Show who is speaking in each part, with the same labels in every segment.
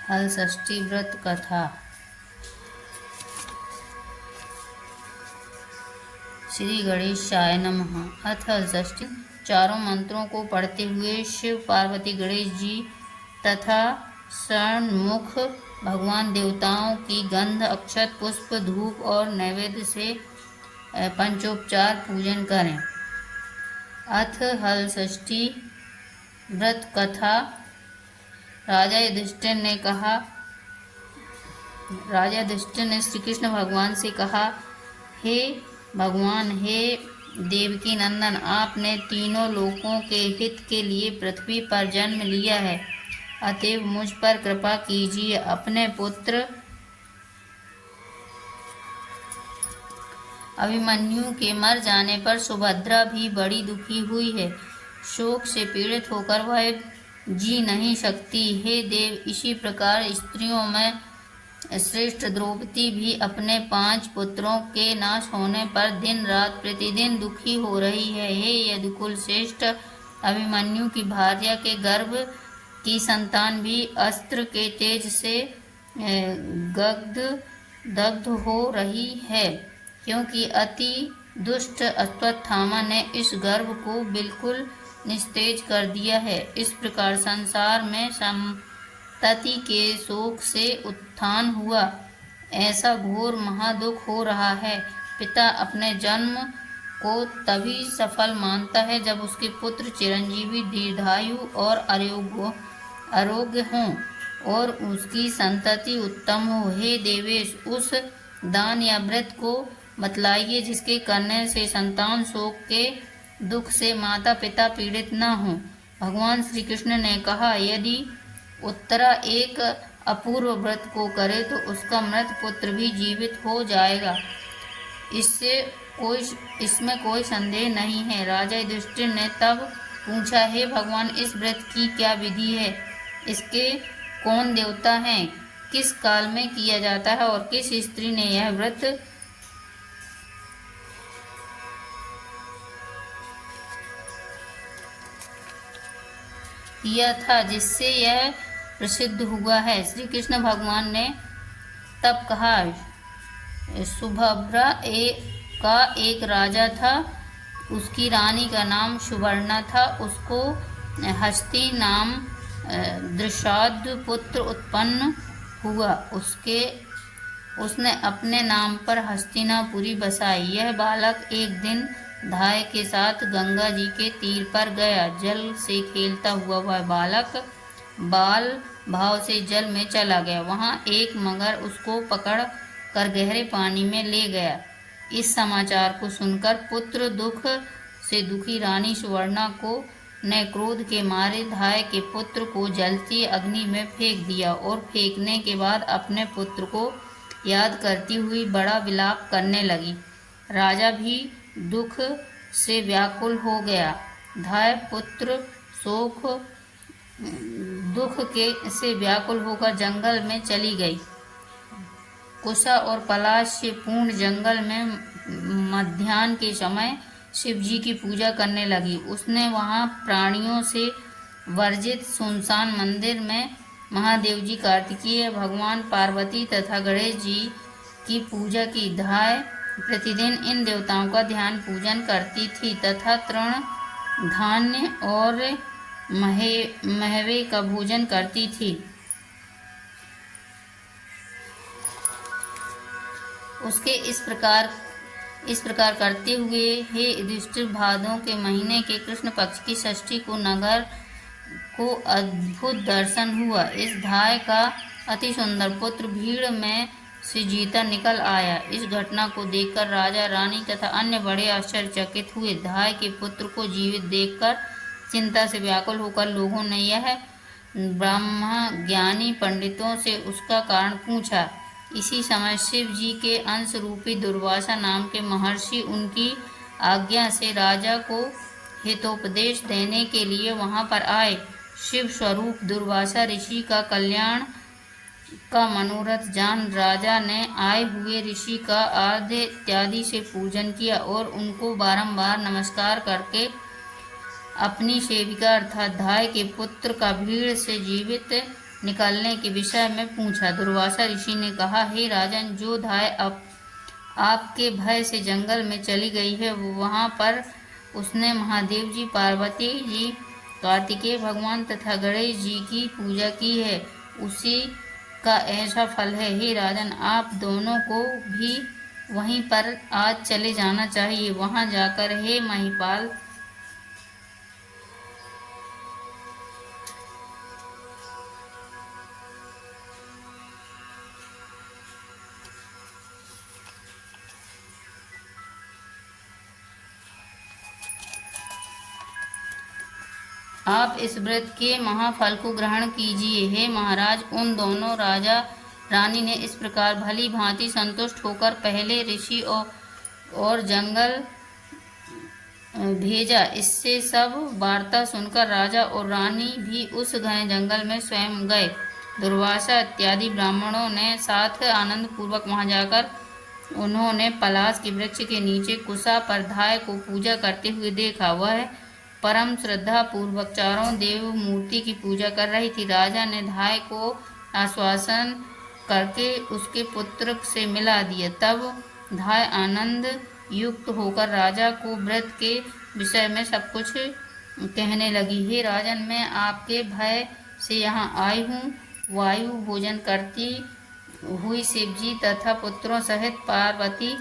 Speaker 1: हलषष्ठी व्रत कथा। श्री गणेशाय नमः। अथ हलषष्ठी। चारों मंत्रों को पढ़ते हुए शिव पार्वती गणेश जी तथा षण्मुख भगवान देवताओं की गंध अक्षत पुष्प धूप और नैवेद्य से पंचोपचार पूजन करें। अथ हलषष्ठी व्रत कथा। राजा युधिष्ठिर ने श्री कृष्ण भगवान से कहा, हे भगवान, हे देवकी नंदन, आपने तीनों लोकों के हित के लिए पृथ्वी पर जन्म लिया है, अतएव मुझ पर कृपा कीजिए। अपने पुत्र अभिमन्यु के मर जाने पर सुभद्रा भी बड़ी दुखी हुई है। शोक से पीड़ित होकर वह जी नहीं सकती। हे देव, इसी प्रकार स्त्रियों में श्रेष्ठ द्रौपदी भी अपने 5 पुत्रों के नाश होने पर दिन रात प्रतिदिन दुखी हो रही है। हे यदुकुल श्रेष्ठ, अभिमन्यु की भार्या के गर्भ की संतान भी अस्त्र के तेज से दग्ध हो रही है, क्योंकि अति दुष्ट अश्वत्थामा ने इस गर्भ को बिल्कुल निस्तेज कर दिया है। इस प्रकार संसार में संतति के शोक से उत्थान हुआ। ऐसा घोर महादुख हो रहा है। पिता अपने जन्म को तभी सफल मानता है जब उसके पुत्र चिरंजीवी, दीर्घायु और आरोग्य हों और उसकी संतति उत्तम हो। हे देवेश, उस दान या व्रत को बतलाइए जिसके करने से संतान शोक के दुख से माता पिता पीड़ित न हों। भगवान श्री कृष्ण ने कहा, यदि उत्तरा एक अपूर्व व्रत को करे तो उसका मृत पुत्र भी जीवित हो जाएगा, इसमें कोई संदेह नहीं है। राजा युधिष्ठिर ने तब पूछा, हे भगवान, इस व्रत की क्या विधि है? इसके कौन देवता हैं? किस काल में किया जाता है और किस स्त्री ने यह व्रत किया था जिससे यह प्रसिद्ध हुआ है? श्री कृष्ण भगवान ने तब कहा, सुभद्रा का एक राजा था, उसकी रानी का नाम सुवर्णा था। उसको हस्ती नाम दृषाद् पुत्र उत्पन्न हुआ। उसने अपने नाम पर हस्तिनापुरी बसाई। यह बालक एक दिन धाय के साथ गंगा जी के तीर पर गया। जल से खेलता हुआ वह बालक बाल भाव से जल में चला गया। वहां एक मगर उसको पकड़ कर गहरे पानी में ले गया। इस समाचार को सुनकर पुत्र दुख से दुखी रानी सुवर्णा ने क्रोध के मारे धाय के पुत्र को जलती अग्नि में फेंक दिया और फेंकने के बाद अपने पुत्र को याद करती हुई बड़ा विलाप करने लगी। राजा भी दुख से व्याकुल हो गया। धाय पुत्र दुख से व्याकुल होकर जंगल में चली गई। कुशा और पलाश से पूर्ण जंगल में मध्याह्न के समय शिव जी की पूजा करने लगी। उसने वहां प्राणियों से वर्जित सुनसान मंदिर में महादेव जी, कार्तिकेय भगवान, पार्वती तथा गणेश जी की पूजा की। धाय प्रतिदिन इन देवताओं का ध्यान पूजन करती थी तथा तृण धान्य और मेवे का भोजन करती थी। उसके इस प्रकार करते हुए हे युधिष्ठिर, भादों के महीने के कृष्ण पक्ष की षष्ठी को नगर को अद्भुत दर्शन हुआ। इस धाय का अति सुंदर पुत्र भीड़ में से जीता निकल आया। इस घटना को देखकर राजा, रानी तथा अन्य बड़े आश्चर्यचकित हुए। धाय के पुत्र को जीवित देखकर चिंता से व्याकुल होकर लोगों ने यह ब्रह्मज्ञानी पंडितों से उसका कारण पूछा। इसी समय शिव जी के अंश रूपी दुर्वासा नाम के महर्षि उनकी आज्ञा से राजा को हितोपदेश देने के लिए वहां पर आए। शिव स्वरूप दुर्वासा ऋषि का कल्याण का मनोरथ जान राजा ने आए हुए ऋषि का आर्घ्य इत्यादि से पूजन किया और उनको बारंबार नमस्कार करके अपनी सेविका अर्थात धाय के पुत्र का भीड़ से जीवित निकलने के विषय में पूछा। दुर्वासा ऋषि ने कहा, हे राजन, जो धाय आपके भय से जंगल में चली गई है, वहाँ पर उसने महादेव जी, पार्वती जी, कार्तिकेय भगवान तथा गणेश जी की पूजा की है। उसी का ऐसा फल है। हे राजन, आप दोनों को भी वहीं पर आज चले जाना चाहिए। वहां जाकर हे महिपाल, आप इस व्रत के महाफल को ग्रहण कीजिए। हे महाराज, उन दोनों राजा रानी ने इस प्रकार भली भांति संतुष्ट होकर पहले ऋषि और जंगल भेजा। इससे सब वार्ता सुनकर राजा और रानी भी उस घने जंगल में स्वयं गए। दुर्वासा इत्यादि ब्राह्मणों ने साथ आनंद पूर्वक वहां जाकर उन्होंने पलाश के वृक्ष के नीचे कुशा पर धाय को पूजा करते हुए देखा। वह परम श्रद्धा पूर्वक चारों देव मूर्ति की पूजा कर रही थी। राजा ने धाय को आश्वासन करके उसके पुत्र से मिला दिया। तब धाय आनंद युक्त होकर राजा को व्रत के विषय में सब कुछ कहने लगी। हे राजन, मैं आपके भय से यहाँ आई हूँ। वायु भोजन करती हुई शिवजी तथा पुत्रों सहित पार्वती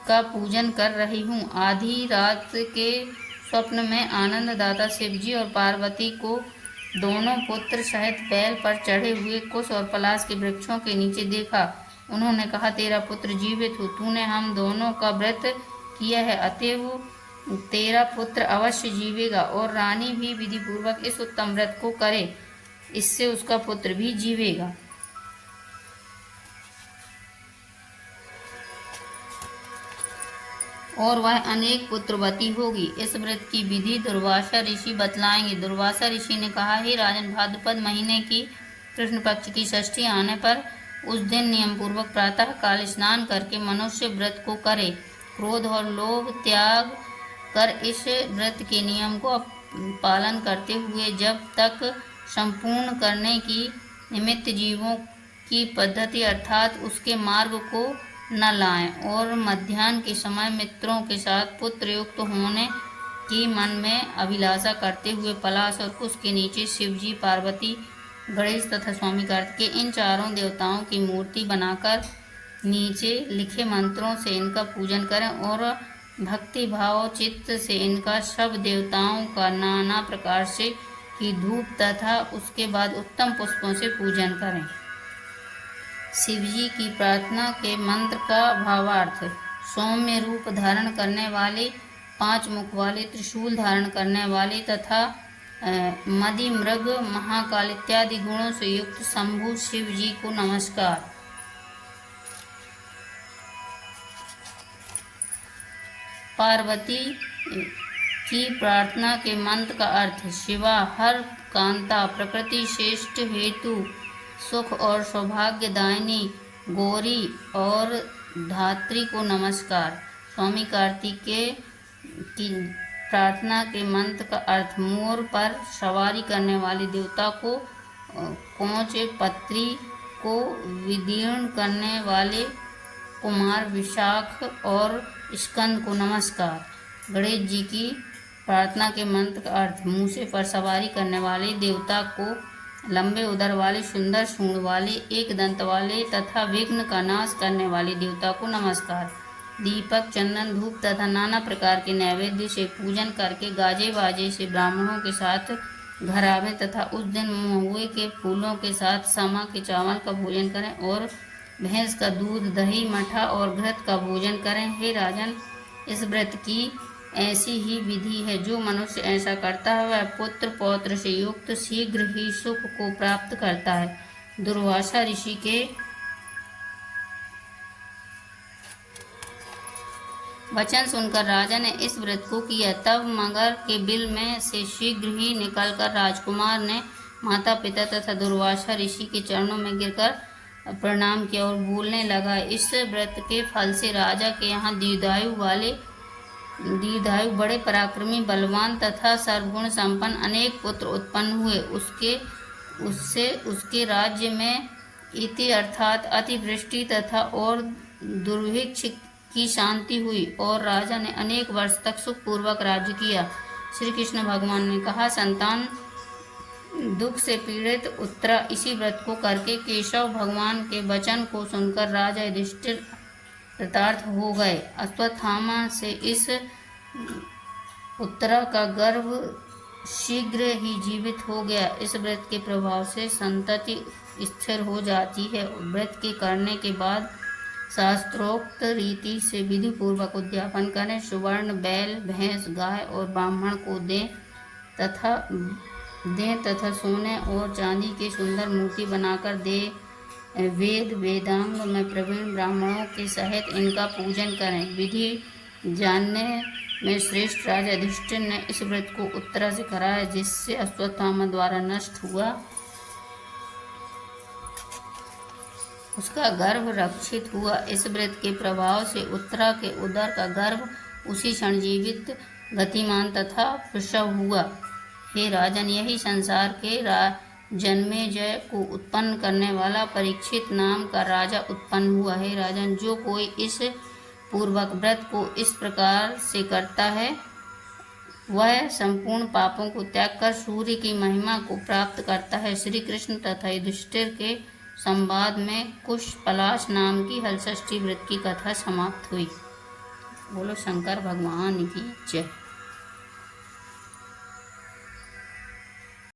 Speaker 1: का पूजन कर रही हूँ। आधी रात के स्वप्न में आनंददाता शिवजी और पार्वती को दोनों पुत्र सहित बैल पर चढ़े हुए कुश और पलाश के वृक्षों के नीचे देखा। उन्होंने कहा, तेरा पुत्र जीवित हो, तूने हम दोनों का व्रत किया है, अतएव तेरा पुत्र अवश्य जीवेगा। और रानी भी विधि पूर्वक इस उत्तम व्रत को करे, इससे उसका पुत्र भी जीवेगा और वह अनेक पुत्रवती होगी। इस व्रत की विधि दुर्वासा ऋषि बतलाएंगे। दुर्वासा ऋषि ने कहा, हे राजन, भाद्रपद महीने की कृष्ण पक्ष की षष्ठी आने पर उस दिन नियम पूर्वक प्रातः काल स्नान करके मनुष्य व्रत को करे। क्रोध और लोभ त्याग कर इस व्रत के नियम को पालन करते हुए जब तक संपूर्ण करने की निमित्त जीवों की पद्धति अर्थात उसके मार्ग को न लाएं और मध्याह्न के समय मित्रों के साथ पुत्र युक्त होने की मन में अभिलाषा करते हुए पलाश और कुश के नीचे शिवजी, पार्वती, गणेश तथा स्वामी कार्तिकेय इन चारों देवताओं की मूर्ति बनाकर नीचे लिखे मंत्रों से इनका पूजन करें और भक्ति भाव चित्त से इनका सब देवताओं का नाना प्रकार से की धूप तथा उसके बाद उत्तम पुष्पों से पूजन करें। शिवजी की प्रार्थना के मंत्र का भावार्थ। सौम्य रूप धारण करने वाले, 5 मुख वाले, त्रिशूल धारण करने वाले तथा मदि मृग महाकाल इत्यादि गुणों से युक्त शंभु शिव जी को नमस्कार। पार्वती की प्रार्थना के मंत्र का अर्थ। शिवा हर कांता प्रकृति श्रेष्ठ हेतु सुख और सौभाग्य दायिनी गौरी और धात्री को नमस्कार। स्वामी कार्तिकेय की प्रार्थना के मंत्र का अर्थ। मोर पर सवारी करने वाले देवता को, कोंच पत्री को विदीर्ण करने वाले कुमार विशाख और स्कंद को नमस्कार। गणेश जी की प्रार्थना के मंत्र का अर्थ। मूसे पर सवारी करने वाले देवता को, लंबे उदर वाले, सुंदर सूंड वाले, एक दंत वाले तथा विघ्न का नाश करने वाले देवता को नमस्कार। दीपक, चंदन, धूप तथा नाना प्रकार के नैवेद्य से पूजन करके गाजे बाजे से ब्राह्मणों के साथ घर आवें तथा उस दिन महुए के फूलों के साथ समा के चावल का भोजन करें और भैंस का दूध, दही, मठा और घृत का भोजन करें। हे राजन, इस व्रत की ऐसी ही विधि है। जो मनुष्य ऐसा करता है वह पुत्र पौत्र से युक्त शीघ्र ही सुख को प्राप्त करता है। दुर्वासा ऋषि के वचन सुनकर राजा ने इस व्रत को किया। तब मगर के बिल में से शीघ्र ही निकलकर राजकुमार ने माता पिता तथा दुर्वासा ऋषि के चरणों में गिरकर प्रणाम किया और बोलने लगा, इस व्रत के फल से राजा के यहाँ दीर्घायु बड़े पराक्रमी, बलवान तथा सर्वगुण संपन्न अनेक पुत्र उत्पन्न हुए। उसके उससे उसके राज्य में इति अर्थात अतिवृष्टि तथा और दुर्भिक्ष की शांति हुई और राजा ने अनेक वर्ष तक सुखपूर्वक राज्य किया। श्री कृष्ण भगवान ने कहा, संतान दुख से पीड़ित उत्तरा इसी व्रत को करके केशव भगवान के वचन को सुनकर राजा युधिष्ठिर कृतार्थ हो गए। अश्वत्थामा से इस उत्तरा का गर्भ शीघ्र ही जीवित हो गया। इस व्रत के प्रभाव से संतति स्थिर हो जाती है। व्रत के करने के बाद शास्त्रोक्त रीति से विधि पूर्वक उद्यापन करें। सुवर्ण बैल, भैंस, गाय और ब्राह्मण को दें तथा सोने और चांदी की सुंदर मूर्ति बनाकर दे। वेद वेदांग में प्रवीण ब्राह्मणों के सहित इनका पूजन करें। विधि जानने में श्रेष्ठ राजा युधिष्ठिर ने इस व्रत को उत्तरा से कराया, जिससे अश्वत्थामा द्वारा नष्ट हुआ उसका गर्भ रक्षित हुआ। इस व्रत के प्रभाव से उत्तरा के उदर का गर्भ उसी क्षण जीवित, गतिमान तथा प्रसव हुआ। हे राजन, यही संसार के जन्मेजय को उत्पन्न करने वाला परीक्षित नाम का राजा उत्पन्न हुआ। हे राजन, जो कोई इस पूर्वक व्रत को इस प्रकार से करता है वह संपूर्ण पापों को त्याग कर सूर्य की महिमा को प्राप्त करता है। श्री कृष्ण तथा युधिष्ठिर के संवाद में कुश पलाश नाम की हलषष्ठी व्रत की कथा समाप्त हुई। बोलो शंकर भगवान की जय।